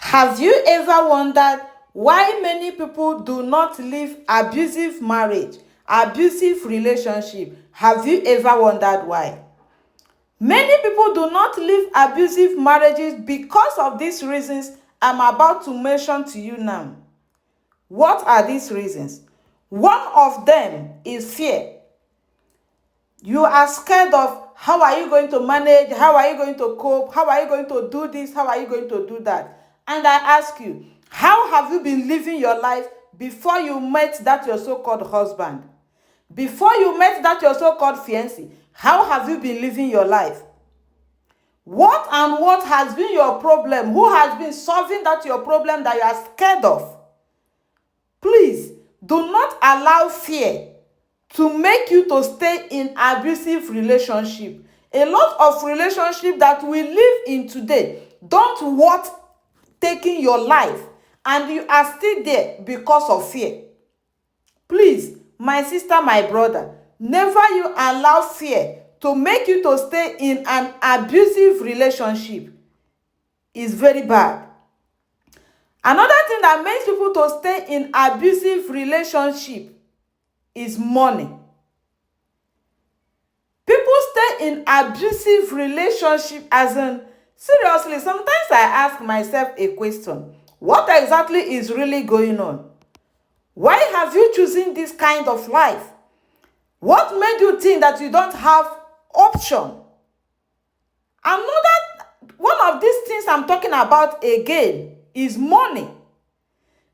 Have you ever wondered why many people do not live abusive marriage, abusive relationship? Have you ever wondered why? Many people do not live abusive marriages because of these reasons I'm about to mention to you now. What are these reasons? One of them is fear. You are scared of how are you going to manage, how are you going to cope, how are you going to do this, how are you going to do that. And I ask you, how have you been living your life before you met that your so-called husband? Before you met that your so-called fiancé, how have you been living your life? What has been your problem? Who has been solving that your problem that you are scared of? Please, do not allow fear to make you to stay in abusive relationship. A lot of relationship that we live in today don't want taking your life, and you are still there because of fear. Please, my sister, my brother, never you allow fear to make you to stay in an abusive relationship. Is very bad. Another thing that makes people to stay in abusive relationship is money. People stay in abusive relationship as in, seriously, sometimes I ask myself a question. What exactly is really going on? Why have you chosen this kind of life? What made you think that you don't have option? Another one of these things I'm talking about again is money.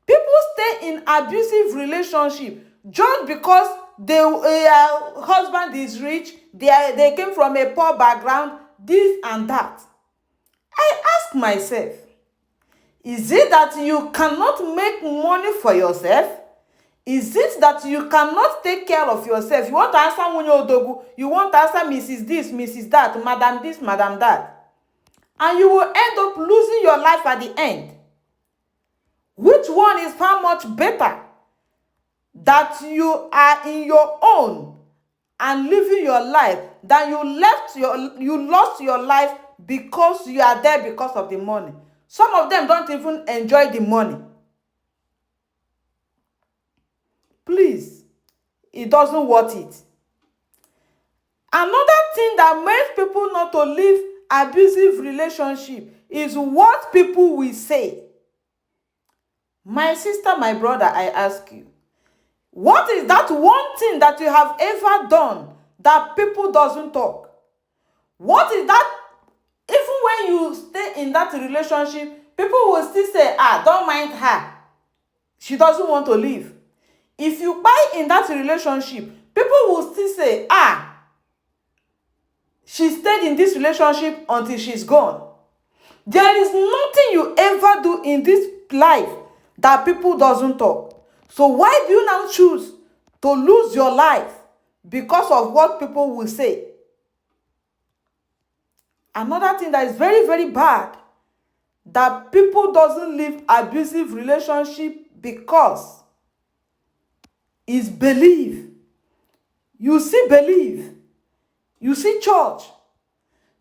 People stay in abusive relationship just because their husband is rich, they came from a poor background, this and that. I ask myself, is it that you cannot make money for yourself? Is it that you cannot take care of yourself? You want to answer Nwunye Odogu, you want to answer Mrs. this, Mrs. that, Madam this, Madam that. And you will end up losing your life at the end. Which one is far much better? That you are in your own and living your life than you lost your life because you are there because of the money. Some of them don't even enjoy the money. Please, it doesn't worth it. Another thing that makes people not to live abusive relationship is what people will say. My sister, my brother, I ask you, what is that one thing that you have ever done that people doesn't talk? What is that? Even when you stay in that relationship, people will still say, don't mind her. She doesn't want to leave. If you buy in that relationship, people will still say, she stayed in this relationship until she's gone. There is nothing you ever do in this life that people doesn't talk. So why do you now choose to lose your life because of what people will say? Another thing that is very, very bad, that people doesn't live abusive relationship because is belief. You see belief. You see church.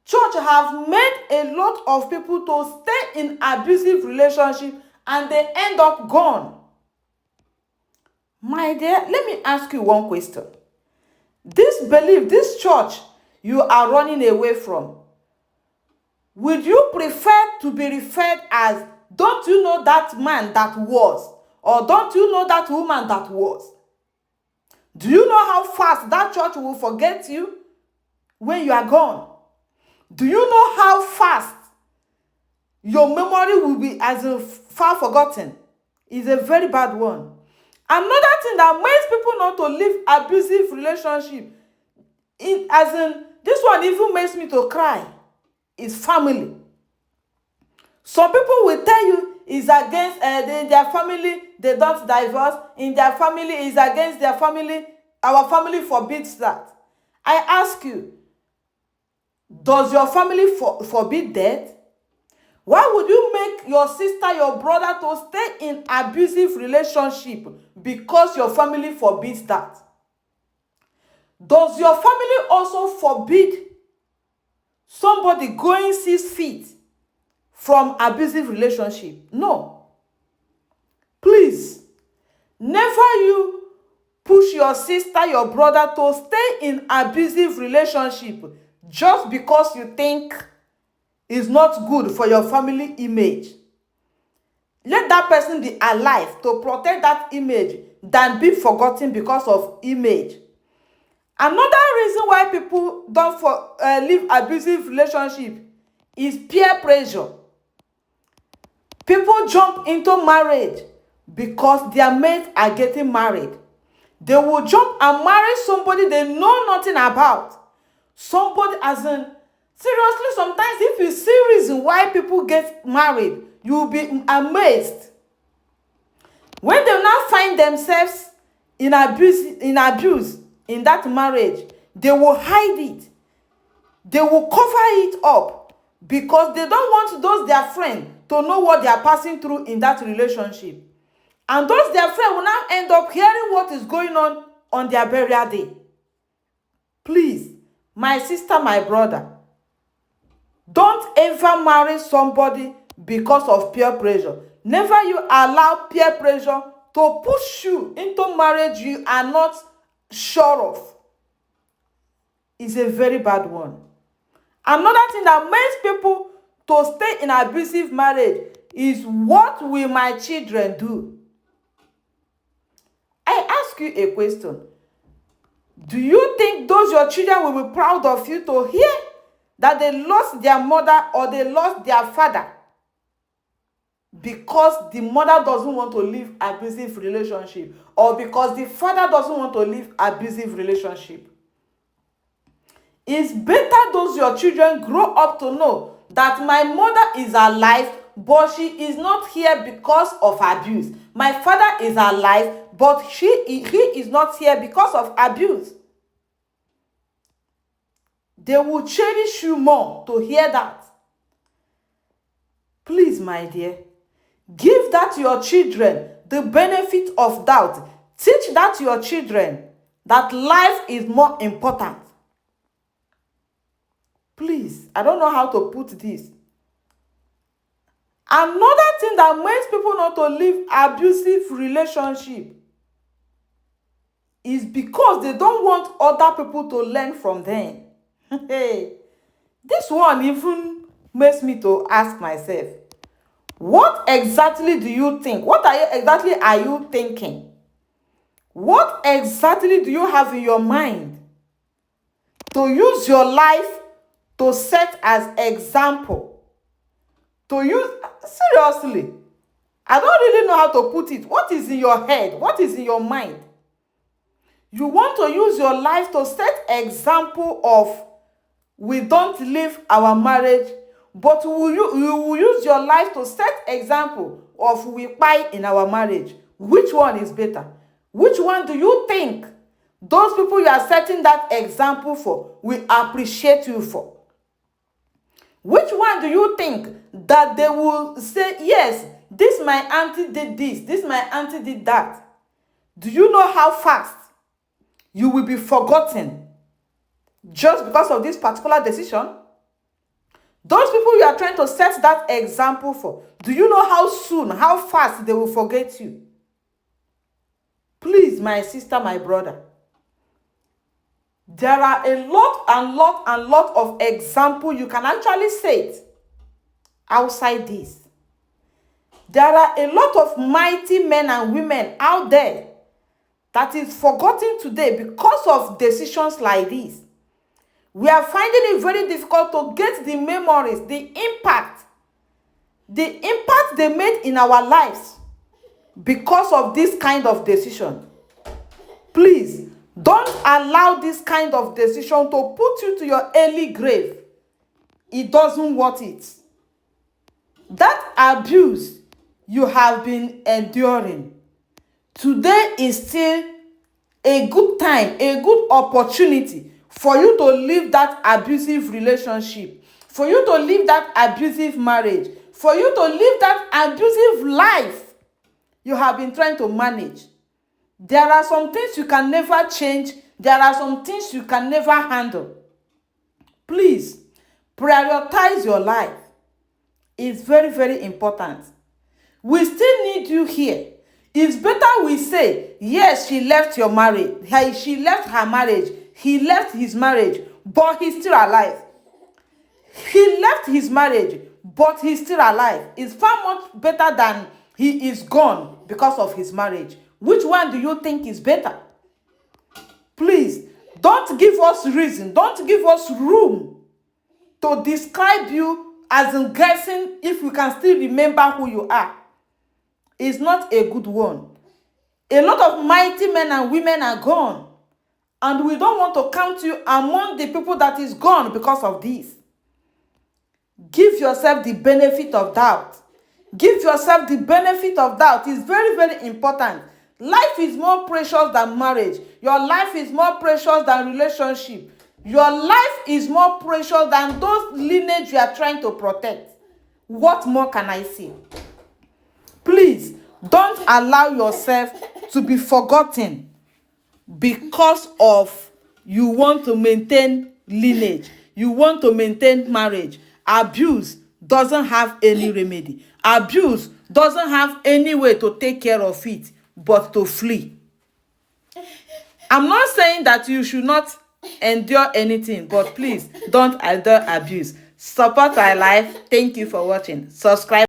Church have made a lot of people to stay in abusive relationship and they end up gone. My dear, let me ask you one question. This belief, this church you are running away from, would you prefer to be referred as, don't you know that man that was? Or don't you know that woman that was? Do you know how fast that church will forget you when you are gone? Do you know how fast your memory will be as a far forgotten? It's a very bad one. Another thing that makes people not to live abusive relationship, this one even makes me to cry, is family. Some people will tell you is against in their family, they don't divorce. In their family, is against their family. Our family forbids that. I ask you, does your family forbid death? Why would you make your sister, your brother to stay in abusive relationship because your family forbids that? Does your family also forbid somebody going 6 feet from abusive relationship. No. Please, never you push your sister, your brother to stay in abusive relationship just because you think it's not good for your family image. Let that person be alive to protect that image than be forgotten because of image. Another reason why people don't leave abusive relationship is peer pressure. People jump into marriage because their mates are getting married. They will jump and marry somebody they know nothing about. Somebody, as in, seriously, sometimes if you see reason why people get married, you will be amazed. When they now find themselves in abuse in that marriage, they will hide it. They will cover it up because they don't want those their friends to know what they are passing through in that relationship. And those their friends will now end up hearing what is going on their burial day. Please, my sister, my brother, don't ever marry somebody because of peer pressure. Never you allow peer pressure to push you into marriage you are not sure of. It's a very bad one. Another thing that makes people to stay in abusive marriage is, what will my children do? I ask you a question. Do you think those your children will be proud of you to hear that they lost their mother or they lost their father because the mother doesn't want to live abusive relationship, or because the father doesn't want to live abusive relationship? It's better those your children grow up to know that my mother is alive, but she is not here because of abuse. My father is alive, but he is not here because of abuse. They will cherish you more to hear that. Please, my dear, give that to your children, the benefit of doubt. Teach that to your children that life is more important. Please, I don't know how to put this. Another thing that makes people not to live abusive relationship is because they don't want other people to learn from them. Hey, this one even makes me to ask myself, what exactly do you think? What exactly are you thinking? What exactly do you have in your mind to use your life to set as example? To use, seriously, I don't really know how to put it. What is in your head? What is in your mind? You want to use your life to set example of, we don't leave our marriage, but you will use your life to set example of, we fight in our marriage. Which one is better? Which one do you think those people you are setting that example for will appreciate you for? Which one do you think that they will say, yes, this my auntie did this my auntie did that? Do you know how fast you will be forgotten just because of this particular decision? Those people you are trying to set that example for, do you know how soon, how fast they will forget you? Please, my sister, my brother, there are a lot of examples you can actually set outside this. There are a lot of mighty men and women out there that is forgotten today because of decisions like this. We are finding it very difficult to get the memories, the impact they made in our lives because of this kind of decision. Please, don't allow this kind of decision to put you to your early grave. It doesn't worth it. That abuse you have been enduring, today is still a good time, a good opportunity for you to leave that abusive relationship, for you to leave that abusive marriage, for you to live that abusive life you have been trying to manage. There are some things you can never change. There are some things you can never handle. Please, prioritize your life is very, very important. We still need you here. It's better we say, yes, she left your marriage. She left her marriage. He left his marriage, but he's still alive. He left his marriage, but he's still alive. It's far much better than he is gone because of his marriage. Which one do you think is better? Please, don't give us reason. Don't give us room to describe you as in guessing if we can still remember who you are. It's not a good one. A lot of mighty men and women are gone. And we don't want to count you among the people that is gone because of this. Give yourself the benefit of doubt. Give yourself the benefit of doubt. It's very, very important. Life is more precious than marriage. Your life is more precious than relationship. Your life is more precious than those lineage you are trying to protect. What more can I say? Please, don't allow yourself to be forgotten because of you want to maintain lineage. You want to maintain marriage. Abuse doesn't have any remedy. Abuse doesn't have any way to take care of it but to flee. I'm not saying that you should not endure anything, but please don't endure abuse. Support our life. Thank you for watching. Subscribe.